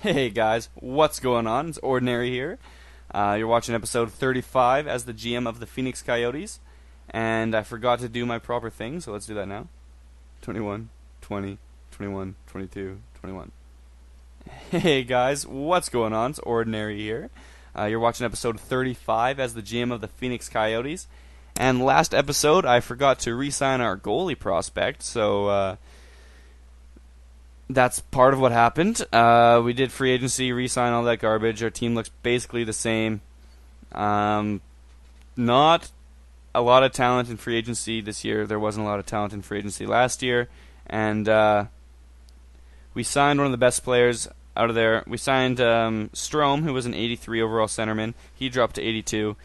Hey guys, what's going on? It's Ordinary here. You're watching episode 35 as the GM of the Phoenix Coyotes. And I forgot to do my proper thing, so let's do that now. 21, 20, 21, 22, 21. Hey guys, what's going on? It's Ordinary here. You're watching episode 35 as the GM of the Phoenix Coyotes. And last episode, I forgot to re-sign our goalie prospect, so that's part of what happened. We did free agency, re-sign, all that garbage. Our team looks basically the same. Not a lot of talent in free agency this year. There wasn't a lot of talent in free agency last year. And we signed one of the best players out of there. We signed Strome, who was an 83 overall centerman. He dropped to 82,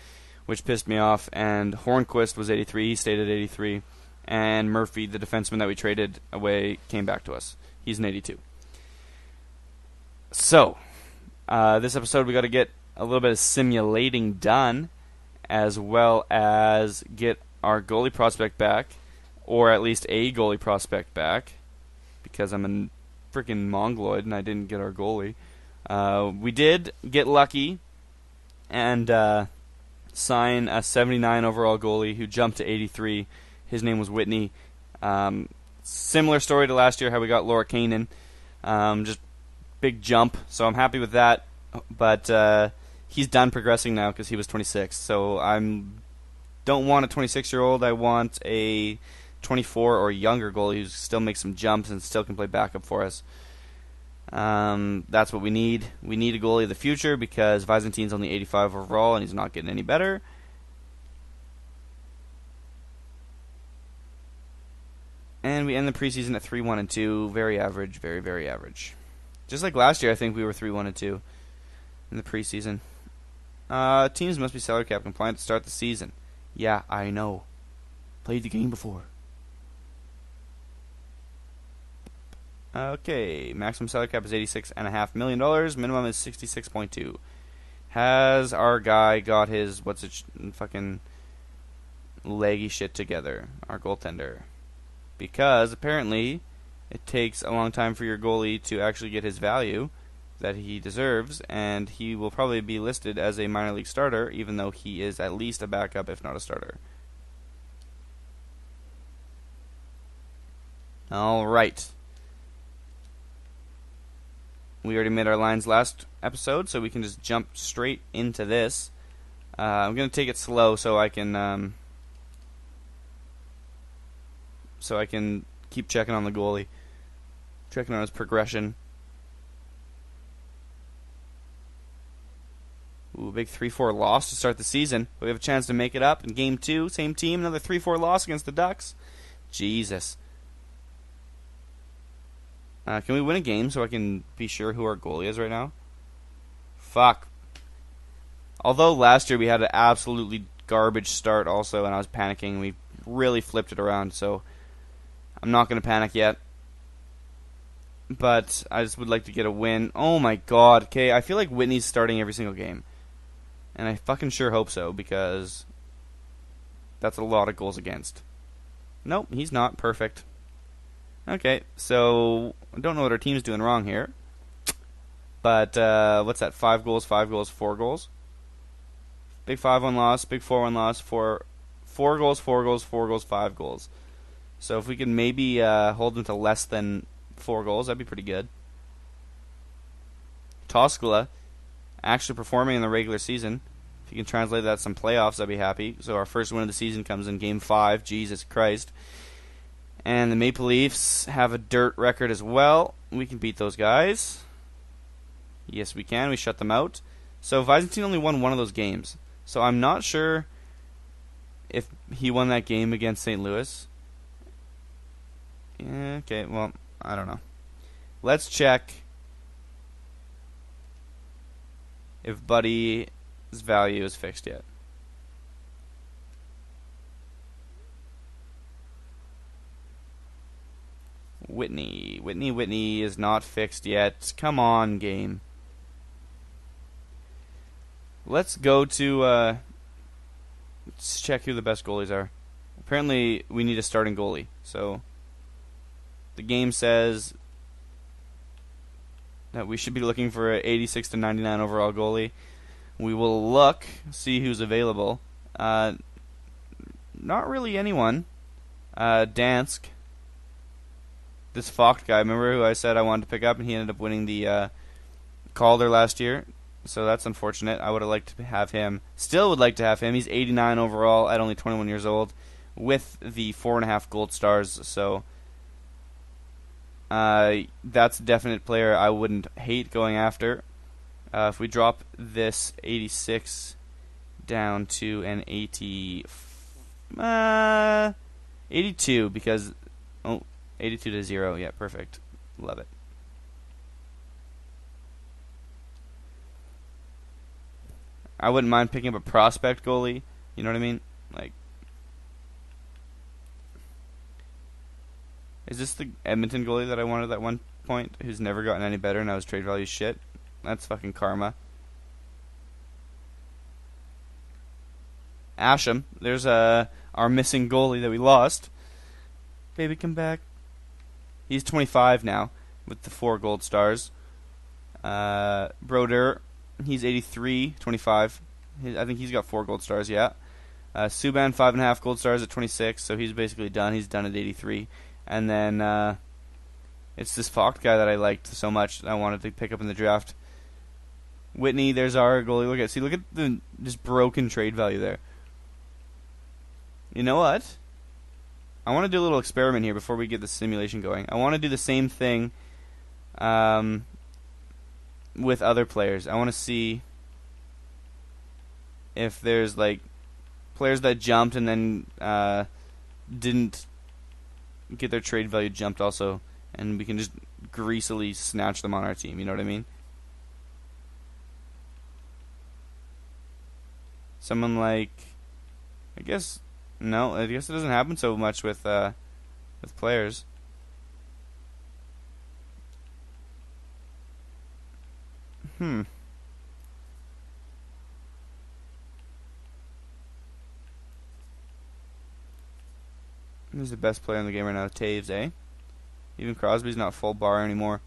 which pissed me off. And Hornquist was 83. He stayed at 83. And Murphy, the defenseman that we traded away, came back to us. He's an 82. So, this episode we got to get a little bit of simulating done, as well as get our goalie prospect back, or at least a goalie prospect back, because I'm a freaking mongoloid and I didn't get our goalie. We did get lucky and sign a 79 overall goalie who jumped to 83. His name was Whitney. Similar story to last year, how we got Laura Kanan. Just big jump, so I'm happy with that. But he's done progressing now because he was 26. So I don't want a 26-year-old. I want a 24 or younger goalie who still makes some jumps and still can play backup for us. That's what we need. We need a goalie of the future because Visentin's only 85 overall and he's not getting any better. And we end the preseason at 3-1-2, very average, very, very average. Just like last year, I think we were 3-1-2 in the preseason. Teams must be salary cap compliant to start the season. Yeah, I know. Played the game before. Okay, maximum salary cap is $86.5 million. Minimum is 66.2. Has our guy got his fucking leggy shit together? Our goaltender. Because apparently it takes a long time for your goalie to actually get his value that he deserves, and he will probably be listed as a minor league starter, even though he is at least a backup, if not a starter. Alright. We already made our lines last episode, so we can just jump straight into this. I'm going to take it slow so I can keep checking on the goalie, checking on his progression. Ooh, big 3-4 loss to start the season. We have a chance to make it up in Game 2. Same team, another 3-4 loss against the Ducks. Jesus. Can we win a game so I can be sure who our goalie is right now? Fuck. Although last year we had an absolutely garbage start also, and I was panicking. We really flipped it around, so I'm not going to panic yet. But I just would like to get a win. Oh my god. Okay, I feel like Whitney's starting every single game. And I fucking sure hope so, because that's a lot of goals against. Nope, he's not. Perfect. Okay, so I don't know what our team's doing wrong here. But what's that? 5 goals, 4 goals. Big 5-1 loss, big 4-1 loss, 4 goals, 5 goals. So if we can maybe hold them to less than 4 goals, that'd be pretty good. Toskala actually performing in the regular season. If you can translate that to some playoffs, I'd be happy. So our first win of the season comes in Game 5. Jesus Christ. And the Maple Leafs have a dirt record as well. We can beat those guys. Yes, we can. We shut them out. So Visentin only won one of those games. So I'm not sure if he won that game against St. Louis. Yeah, okay, well, I don't know. Let's check if Buddy's value is fixed yet. Whitney is not fixed yet. Come on, game. Let's go to let's check who the best goalies are. Apparently, we need a starting goalie. So the game says that we should be looking for an 86 to 99 overall goalie. We will look, see who's available. Not really anyone. Dansk. This Focht guy, remember who I said I wanted to pick up, and he ended up winning the Calder last year. So that's unfortunate. I would have liked to have him. Still would like to have him. He's 89 overall at only 21 years old with the 4.5 gold stars. So that's a definite player I wouldn't hate going after. If we drop this 86 down to an 82 because 82 to 0. Yeah, perfect. Love it. I wouldn't mind picking up a prospect goalie. You know what I mean? Like, is this the Edmonton goalie that I wanted at one point, who's never gotten any better, and now his trade value shit? That's fucking karma. Asham, there's our missing goalie that we lost. Baby, come back. He's 25 now with the 4 gold stars. Broder, he's 83, 25. I think he's got 4 gold stars, yeah. Subban, 5.5 gold stars at 26, so he's basically done. He's done at 83. And then it's this Focht guy that I liked so much that I wanted to pick up in the draft. Whitney, there's our goalie. Look at the just broken trade value there. You know what? I want to do a little experiment here before we get the simulation going. I want to do the same thing with other players. I want to see if there's like players that jumped and then didn't get their trade value jumped also, and we can just greasily snatch them on our team. You know what I mean? Someone like, I guess it doesn't happen so much with players. Who's the best player in the game right now? Taves, eh? Even Crosby's not full bar anymore.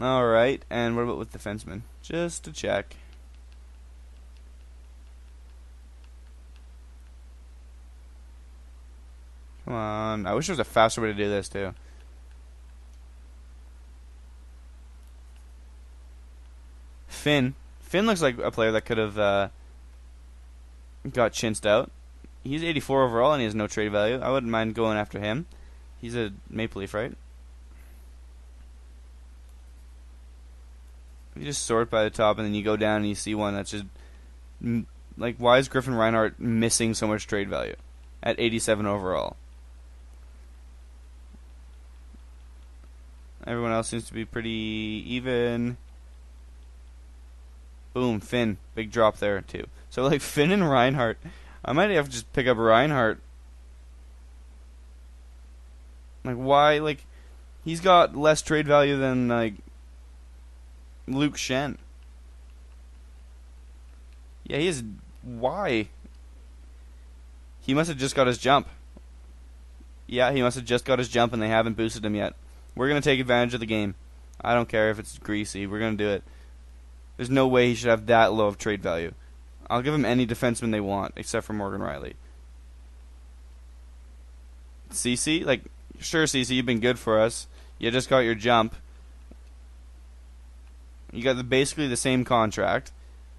Alright, and what about with defensemen? Just to check. Come on. I wish there was a faster way to do this, too. Finn. Finn looks like a player that could have got chinsed out. He's 84 overall and he has no trade value. I wouldn't mind going after him. He's a Maple Leaf, right? You just sort by the top and then you go down and you see one that's just... Like, why is Griffin Reinhart missing so much trade value at 87 overall? Everyone else seems to be pretty even. Boom, Finn. Big drop there, too. So, like, Finn and Reinhart. I might have to just pick up Reinhart. Like, why? Like, he's got less trade value than, like, Luke Shen. Yeah, he is. Why? He must have just got his jump. Yeah, he must have just got his jump and they haven't boosted him yet. We're going to take advantage of the game. I don't care if it's greasy. We're going to do it. There's no way he should have that low of trade value. I'll give him any defenseman they want, except for Morgan Riley. CC? Like, sure, CC, you've been good for us. You just got your jump. You got basically the same contract.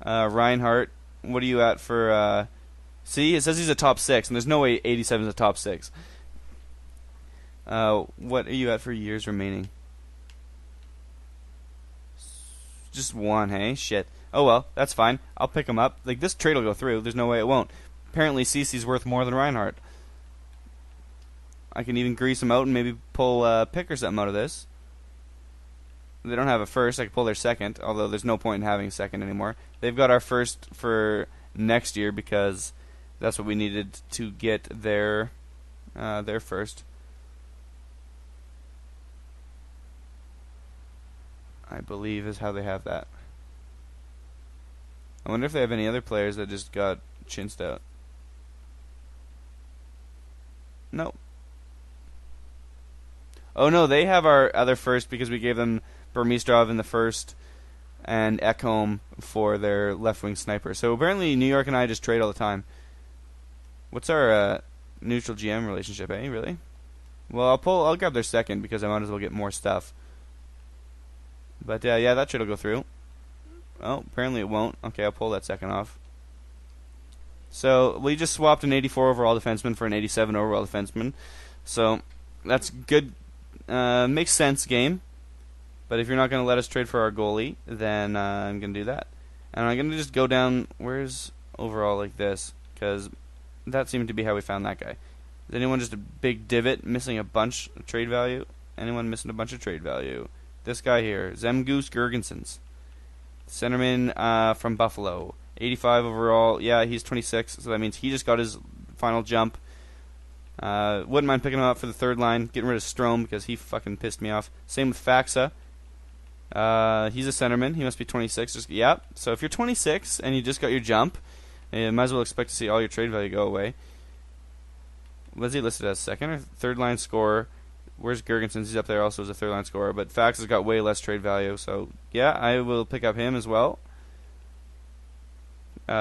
Reinhardt, what are you at for... see, it says he's a top 6, and there's no way 87 is a top 6. What are you at for years remaining? Just 1, hey? Shit. Oh well, that's fine. I'll pick him up. Like, this trade will go through. There's no way it won't. Apparently, CC's worth more than Reinhardt. I can even grease him out and maybe pull a pick or something out of this. They don't have a first. I can pull their second, although there's no point in having a second anymore. They've got our first for next year because that's what we needed to get their first. I believe is how they have that. I wonder if they have any other players that just got chinsed out. No. Oh no, they have our other first because we gave them Burmistrov in the first and Ekholm for their left wing sniper. So apparently New York and I just trade all the time. What's our neutral GM relationship, eh? Really? Well, I'll grab their second because I might as well get more stuff. But yeah, that trade will go through. Oh, apparently it won't. Okay, I'll pull that second off. So we just swapped an 84 overall defenseman for an 87 overall defenseman. So that's good. Makes sense game. But if you're not going to let us trade for our goalie, then I'm going to do that. And I'm going to just go down, where's overall like this? Because that seemed to be how we found that guy. Is anyone just a big divot missing a bunch of trade value? Anyone missing a bunch of trade value? This guy here, Zemgus Girgensons. Centerman from Buffalo. 85 overall. Yeah, he's 26, so that means he just got his final jump. Wouldn't mind picking him up for the third line. Getting rid of Strome because he fucking pissed me off. Same with Faxa. He's a centerman. He must be 26. Yeah, so if you're 26 and you just got your jump, you might as well expect to see all your trade value go away. Was he listed as second or third line scorer? Where's Girgensons? He's up there also as a third line scorer, but Fax has got way less trade value, so yeah, I will pick up him as well.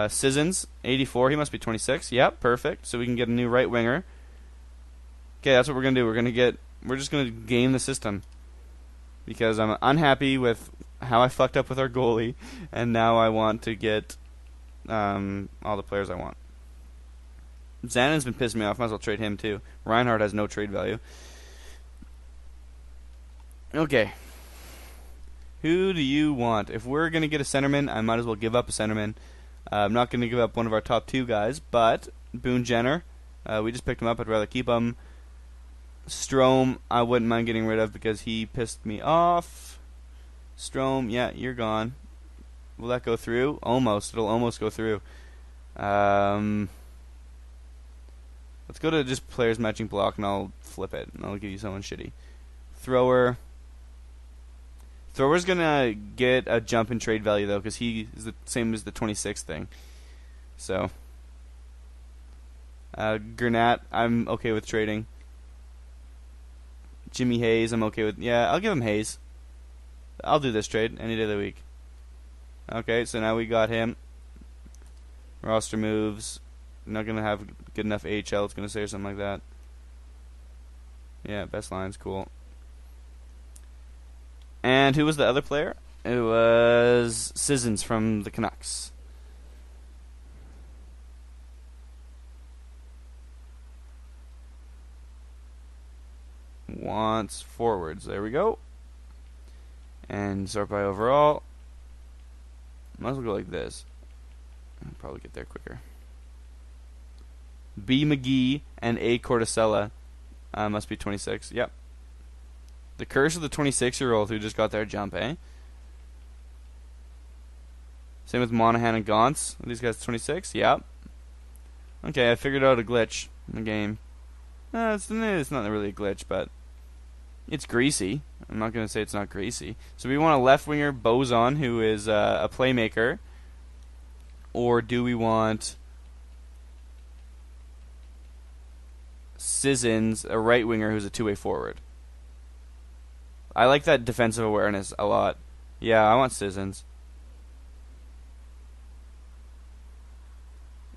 Sissons, 84, he must be 26. Yep, perfect. So we can get a new right winger. Okay, that's what we're gonna do. We're just gonna game the system because I'm unhappy with how I fucked up with our goalie, and now I want to get all the players I want. Zannon's been pissing me off. Might as well trade him too. Reinhardt has no trade value. Okay. Who do you want? If we're going to get a centerman, I might as well give up a centerman. I'm not going to give up one of our top two guys, but Boone Jenner, we just picked him up. I'd rather keep him. Strome, I wouldn't mind getting rid of because he pissed me off. Strome, yeah, you're gone. Will that go through? Almost. It'll almost go through. Let's go to just players matching block, and I'll flip it, and I'll give you someone shitty. Thrower's gonna get a jump in trade value though, because he is the same as the 26 thing. So, Gernat, I'm okay with trading. Jimmy Hayes, I'm okay with. Yeah, I'll give him Hayes. I'll do this trade any day of the week. Okay, so now we got him. Roster moves. Not gonna have good enough AHL. It's gonna say or something like that. Yeah, best lines, cool. And who was the other player? It was Sissons from the Canucks. Wants forwards. There we go. And sort by overall. Might as well go like this. I'll probably get there quicker. B. McGee and A. Corticella must be 26. Yep. The curse of the 26-year-old who just got their jump, eh? Same with Monahan and Gauntz. Are these guys 26? Yep. Okay, I figured out a glitch in the game. It's not really a glitch, but it's greasy. I'm not going to say it's not greasy. So we want a left winger, Bozon, who is a playmaker. Or do we want Sissons, a right winger who's a two-way forward? I like that defensive awareness a lot. Yeah, I want Sissons.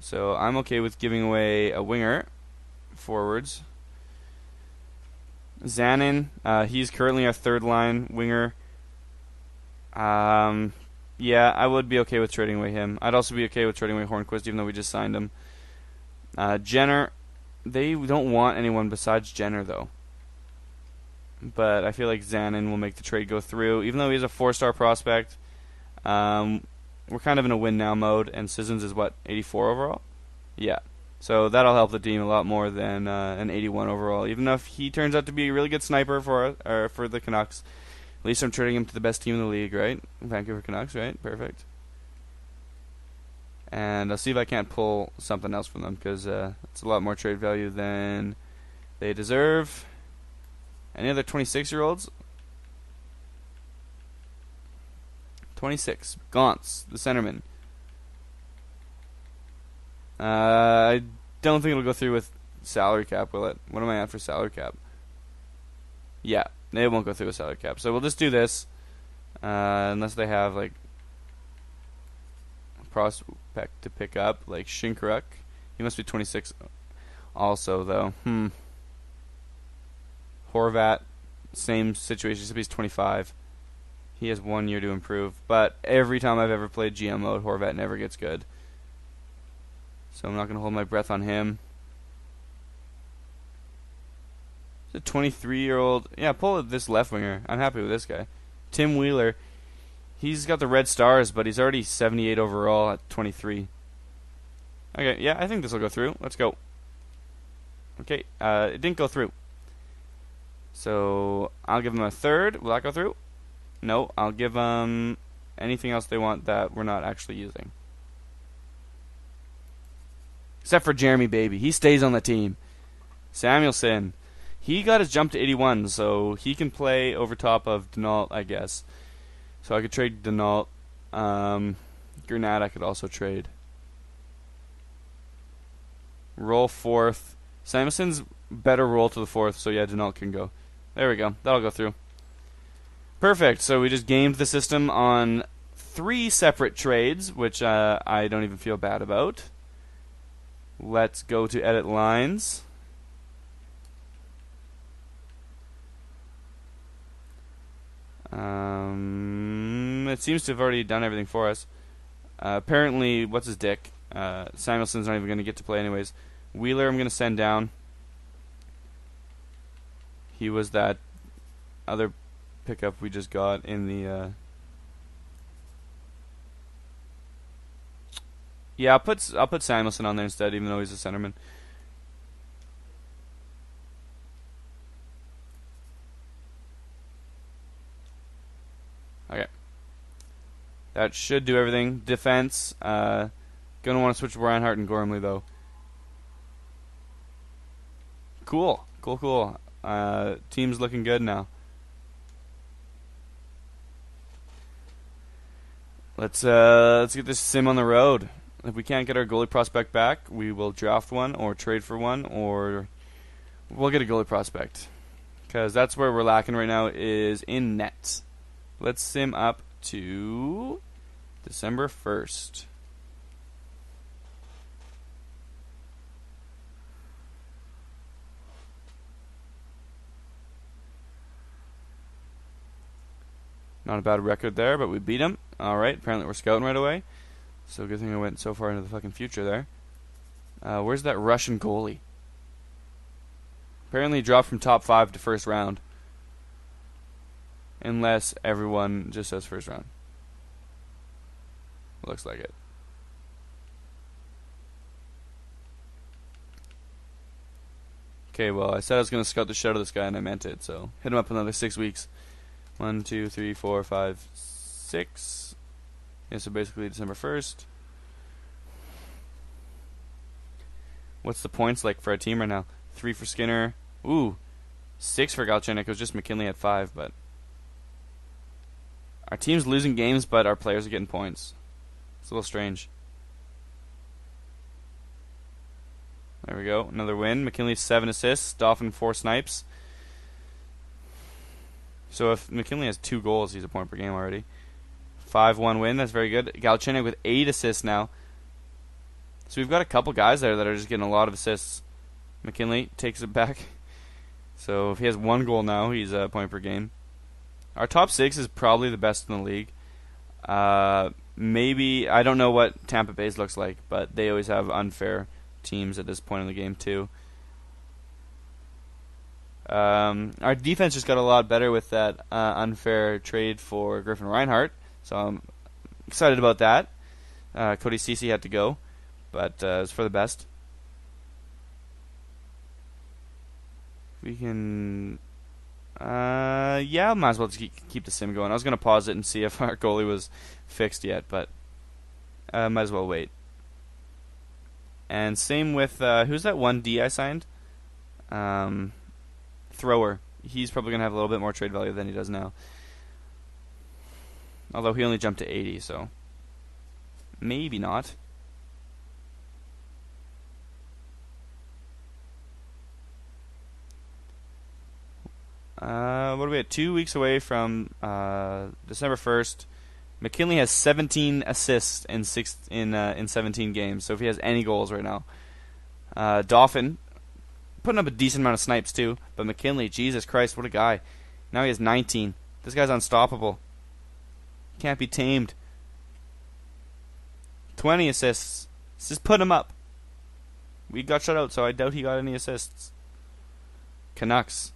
So I'm okay with giving away a winger forwards. Zanin, he's currently a third-line winger. Yeah, I would be okay with trading away him. I'd also be okay with trading away Hornquist, even though we just signed him. Jenner, they don't want anyone besides Jenner, though. But I feel like Zanin will make the trade go through. Even though he's a 4-star prospect, we're kind of in a win-now mode, and Sissons is, what, 84 overall? Yeah. So that'll help the team a lot more than an 81 overall. Even if he turns out to be a really good sniper for the Canucks, at least I'm trading him to the best team in the league, right? Vancouver Canucks, right? Perfect. And I'll see if I can't pull something else from them, because it's a lot more trade value than they deserve. Any other 26-year-olds? 26. Gauntz, the centerman. I don't think it'll go through with salary cap, will it? What am I at for salary cap? Yeah, they won't go through a salary cap. So we'll just do this, unless they have like prospect to pick up, like Shinkaruk. He must be 26 also, though. Horvat, same situation, except he's 25. He has 1 year to improve. But every time I've ever played GM mode, Horvat never gets good. So I'm not going to hold my breath on him. It's a 23-year-old. Yeah, pull this left winger. I'm happy with this guy. Tim Wheeler. He's got the red stars, but he's already 78 overall at 23. Okay, yeah, I think this will go through. Let's go. Okay, it didn't go through. So I'll give them a third. Will that go through? No, I'll give them anything else they want that we're not actually using. Except for Jeremy Baby. He stays on the team. Samuelson. He got his jump to 81, so he can play over top of Denault, I guess. So I could trade Denault. Grenade I could also trade. Roll fourth. Samuelson's better roll to the fourth, so yeah, Denault can go. There we go. That'll go through. Perfect. So we just gamed the system on 3 separate trades, which I don't even feel bad about. Let's go to edit lines. It seems to have already done everything for us. Apparently, what's his dick? Samuelson's not even going to get to play anyways. Wheeler I'm going to send down. He was that other pickup we just got in the... Yeah, I'll put Samuelson on there instead, even though he's a centerman. Okay. That should do everything. Defense. Gonna want to switch to Reinhardt and Gormley, though. Cool. Cool. Team's looking good now. Let's get this sim on the road. If we can't get our goalie prospect back, we will draft one or trade for one, or we'll get a goalie prospect. Because that's where we're lacking right now, is in nets. Let's sim up to December 1st. Not a bad record there, but we beat him. Alright, apparently we're scouting right away. So good thing I went so far into the fucking future there. Where's that Russian goalie? Apparently he dropped from top 5 to first round. Unless everyone just says first round. Looks like it. Okay, well, I said I was going to scout the shit out of this guy, and I meant it, so hit him up another 6 weeks. 1, 2, 3, 4, 5, 6. Yeah, so basically December 1st. What's the points like for our team right now? 3 for Skinner. Ooh, 6 for Galchenyuk. It was just McKinley at 5, but our team's losing games, but our players are getting points. It's a little strange. There we go. Another win. McKinley 7 assists. Dolphin 4 snipes. So if McKinley has 2 goals, he's a point per game already. 5-1 win. That's very good. Galchenyuk with 8 assists now. So we've got a couple guys there that are just getting a lot of assists. McKinley takes it back. So if he has 1 goal now, he's a point per game. Our top 6 is probably the best in the league. Maybe, I don't know what Tampa Bay's looks like, but they always have unfair teams at this point in the game too. Our defense just got a lot better with that unfair trade for Griffin Reinhardt, so I'm excited about that. Cody Ceci had to go, but it's for the best. We can... yeah, might as well just keep the sim going. I was going to pause it and see if our goalie was fixed yet, but might as well wait. And same with... who's that 1D I signed? Thrower. He's probably going to have a little bit more trade value than he does now. Although he only jumped to 80, so... maybe not. What are we at? 2 weeks away from December 1st. McKinley has 17 assists in 17 games. So if he has any goals right now, Dauphin putting up a decent amount of snipes too. But McKinley, Jesus Christ, what a guy! Now he has 19. This guy's unstoppable. Can't be tamed. 20 assists. Just put him up. We got shut out, so I doubt he got any assists. Canucks.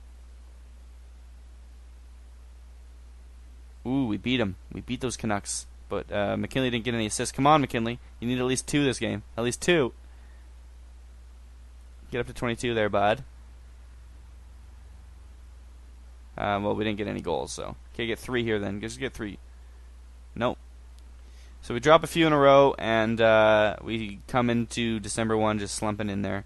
Ooh, we beat him. We beat those Canucks. But McKinley didn't get any assists. Come on, McKinley. You need at least 2 this game. At least 2. Get up to 22 there, bud. Well, we didn't get any goals, so. Okay, get 3 here then. Just get 3. Nope. So we drop a few in a row, and we come into December 1 just slumping in there,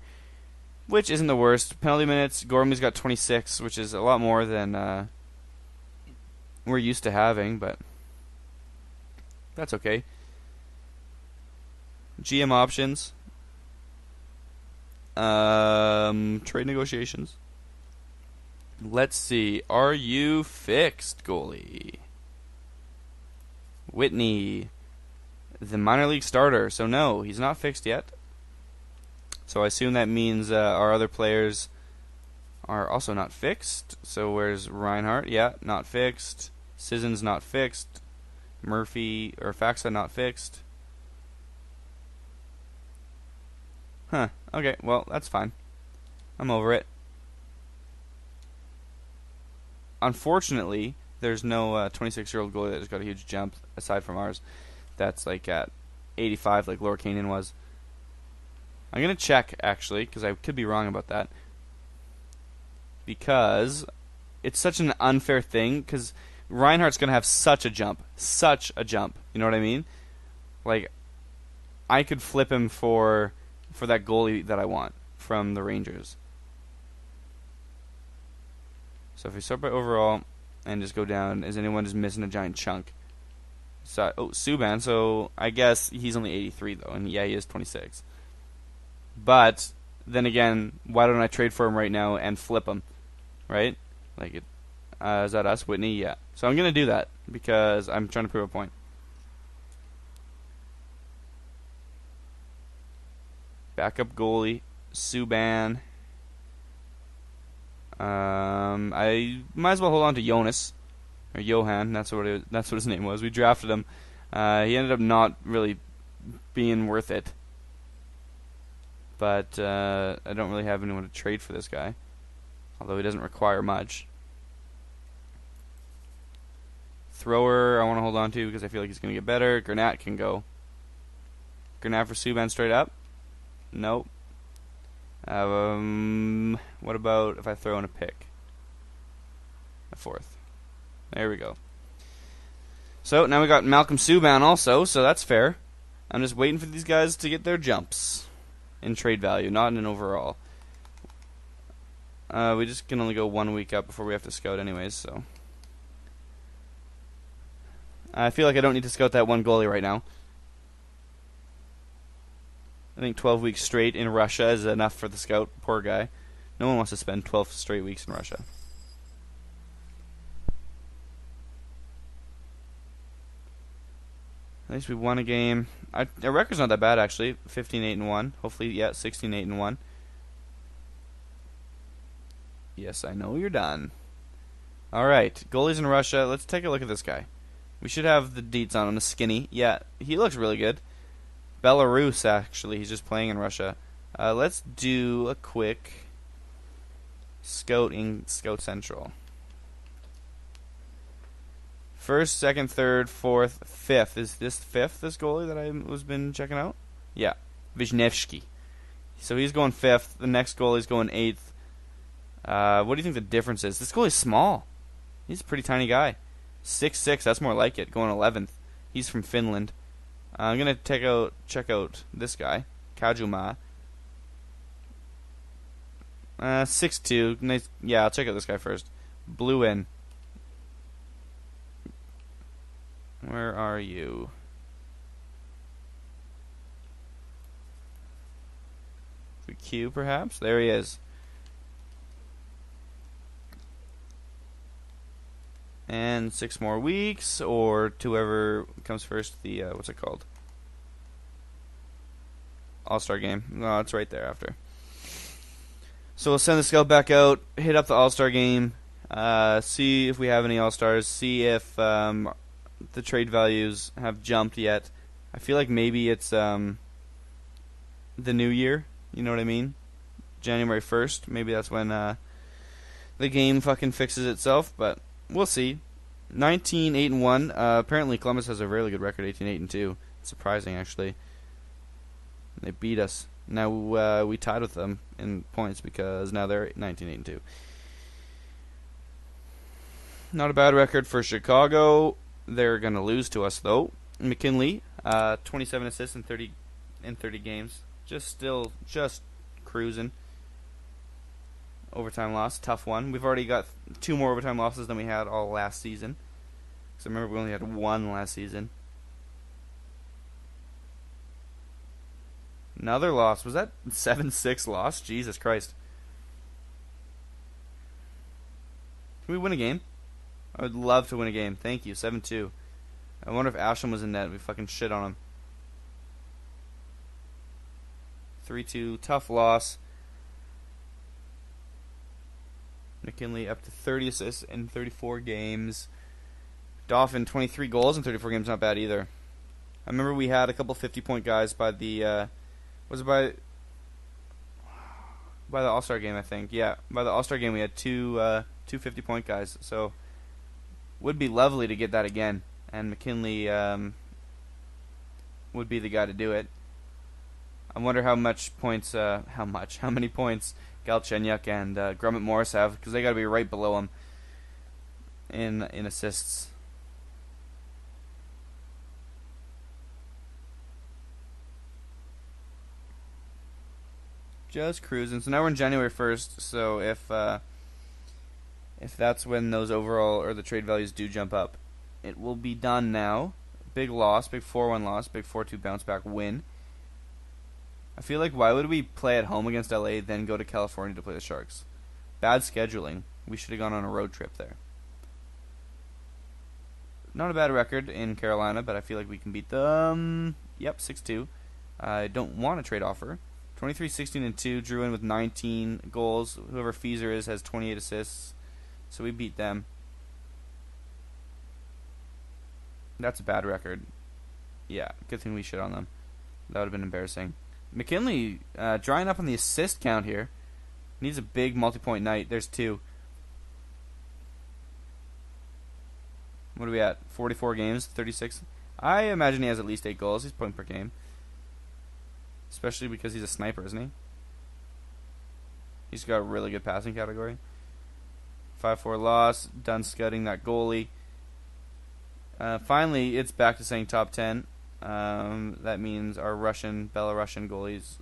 which isn't the worst. Penalty minutes, Gormley's got 26, which is a lot more than we're used to having, but that's okay. GM options. Trade negotiations. Let's see. Are you fixed, goalie? Whitney, the minor league starter. So no, he's not fixed yet. So I assume that means our other players are also not fixed. So where's Reinhardt? Yeah, not fixed. Sisson's not fixed. Murphy or Faxa not fixed. Huh. Okay, well, that's fine. I'm over it. Unfortunately, there's no 26-year-old goalie that just got a huge jump, aside from ours. That's like at 85, like Laura Kanan was. I'm going to check, actually, because I could be wrong about that. Because it's such an unfair thing, because Reinhardt's going to have such a jump. Such a jump. You know what I mean? Like, I could flip him for that goalie that I want from the Rangers. So if we start by overall and just go down, is anyone just missing a giant chunk? So, Subban, so I guess he's only 83 though, and yeah, he is 26. But then again, why don't I trade for him right now and flip him, right? Like, is that us, Whitney? Yeah. So I'm gonna do that because I'm trying to prove a point. Backup goalie, Subban. I might as well hold on to Jonas or Johan. That's what his name was. We drafted him. He ended up not really being worth it. But I don't really have anyone to trade for this guy, although he doesn't require much. Thrower, I want to hold on to because I feel like he's going to get better. Granat can go. Granat for Subban straight up. Nope. What about if I throw in a pick? A 4th. There we go. So now we got Malcolm Subban also, so that's fair. I'm just waiting for these guys to get their jumps in trade value, not in an overall. We just can only go 1 week up before we have to scout anyways, so. I feel like I don't need to scout that one goalie right now. I think 12 weeks straight in Russia is enough for the scout. Poor guy. No one wants to spend 12 straight weeks in Russia. At least we won a game. Our record's not that bad, actually. 15-8-1. Hopefully, yeah, 16-8-1. Yes, I know you're done. Alright, goalies in Russia. Let's take a look at this guy. We should have the deets on him. The skinny. Yeah, he looks really good. Belarus, actually. He's just playing in Russia. Let's do a quick scout in Scout Central. 1st, 2nd, 3rd, 4th, 5th. Is this 5th, this goalie that I was been checking out? Yeah. Wisniewski. So he's going 5th. The next goalie's going 8th. What do you think the difference is? This goalie's small. He's a pretty tiny guy. 6'6", that's more like it. Going 11th. He's from Finland. I'm going to check out this guy. Kajuma. 6'2". Nice. Yeah, I'll check out this guy first. Blue in. Where are you? The Q, perhaps? There he is. And 6 more weeks, or to whoever comes first, the, what's it called? All-Star game. No, it's right there after. So we'll send the scout back out, hit up the All-Star game, see if we have any All-Stars, see if the trade values have jumped yet. I feel like maybe it's the new year, you know what I mean? January 1st, maybe that's when the game fucking fixes itself, but we'll see. 19-8-1. Apparently Columbus has a really good record, 18-8-2. It's surprising, actually. They beat us. Now we tied with them in points because now they're 19-8-2. Not a bad record for Chicago. They're gonna lose to us though. McKinley, 27 assists in 30 games. Just cruising. Overtime loss, tough one. We've already got 2 more overtime losses than we had all last season. So remember we only had 1 last season. Another loss. Was that 7-6 loss? Jesus Christ. Can we win a game? I would love to win a game. Thank you. 7-2. I wonder if Asham was in net. We fucking shit on him. 3-2. Tough loss. McKinley up to 30 assists in 34 games. Dauphin, 23 goals in 34 games. Not bad either. I remember we had a couple 50-point guys by the... was it by the All-Star game, I think. Yeah, by the All-Star game we had two 50-point guys. So, would be lovely to get that again. And McKinley would be the guy to do it. I wonder how many points Galchenyuk and Grummett Morris have, because they got to be right below him in assists. Just cruising. So now we're in January 1st. So if that's when those overall or the trade values do jump up, it will be done now. Big loss, big 4-1 loss, big 4-2 bounce back win. I feel like why would we play at home against LA then go to California to play the Sharks? Bad scheduling. We should have gone on a road trip there. Not a bad record in Carolina, but I feel like we can beat them. Yep, 6-2. I don't want a trade offer. 23-16-2. Drew in with 19 goals. Whoever Feezer is has 28 assists. So we beat them. That's a bad record. Yeah, good thing we shit on them. That would have been embarrassing. McKinley drying up on the assist count here. Needs a big multi-point night. There's 2. What are we at? 44 games, 36. I imagine he has at least 8 goals. He's point per game. Especially because he's a sniper, isn't he? He's got a really good passing category. 5-4 loss. Done scouting that goalie. Finally, it's back to saying top 10. That means our Belarusian goalies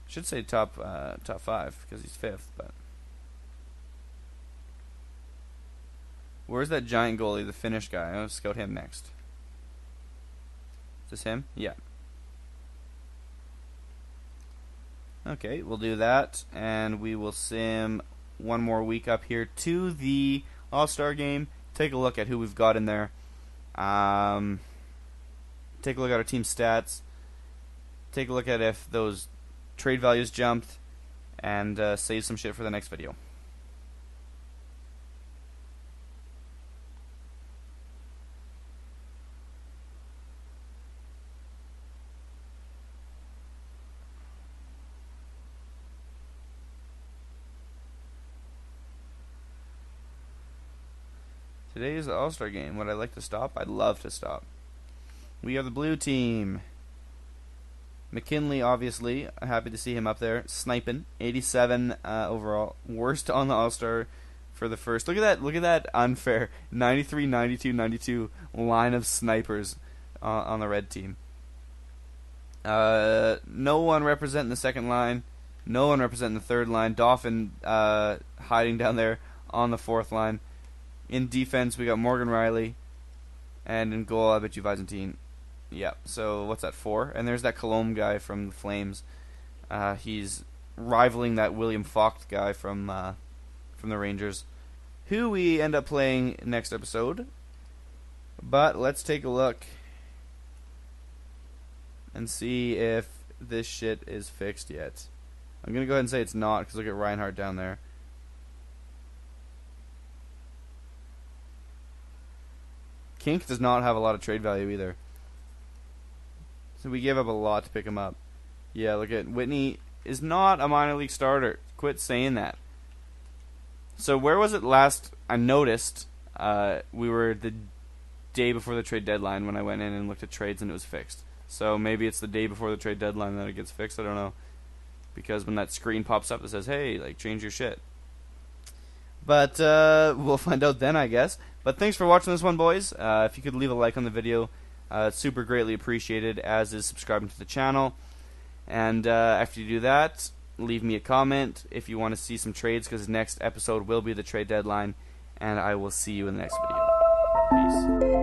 should say top 5 because he's 5th. But where's that giant goalie, the Finnish guy? I'm gonna scout him next. Is this him? Yeah. Okay, we'll do that, and we will sim one more week up here to the All-Star game. Take a look at who we've got in there. Take a look at our team stats. Take a look at if those trade values jumped, and save some shit for the next video. Today is the All-Star game. Would I like to stop? I'd love to stop. We are the blue team. McKinley, obviously. Happy to see him up there. Sniping. 87 overall. Worst on the All-Star for the first. Look at that unfair 93, 92, 92 line of snipers on the red team. No one representing the second line. No one representing the third line. Dauphin hiding down there on the fourth line. In defense, we got Morgan Riley. And in goal, I bet you Byzantine. Yeah, so what's that, 4? And there's that Colombe guy from the Flames. He's rivaling that William Falk guy from the Rangers. who we end up playing next episode. But let's take a look and see if this shit is fixed yet. I'm going to go ahead and say it's not, because look at Reinhardt down there. Kink does not have a lot of trade value either. So we gave up a lot to pick him up. Yeah, look at Whitney is not a minor league starter. Quit saying that. So where was it last I noticed we were the day before the trade deadline when I went in and looked at trades and it was fixed. So maybe it's the day before the trade deadline that it gets fixed. I don't know. Because when that screen pops up that says, hey, like, change your shit. But we'll find out then, I guess. But thanks for watching this one, boys. If you could leave a like on the video, it's super greatly appreciated, as is subscribing to the channel. And after you do that, leave me a comment if you want to see some trades, because next episode will be the trade deadline. And I will see you in the next video. Peace.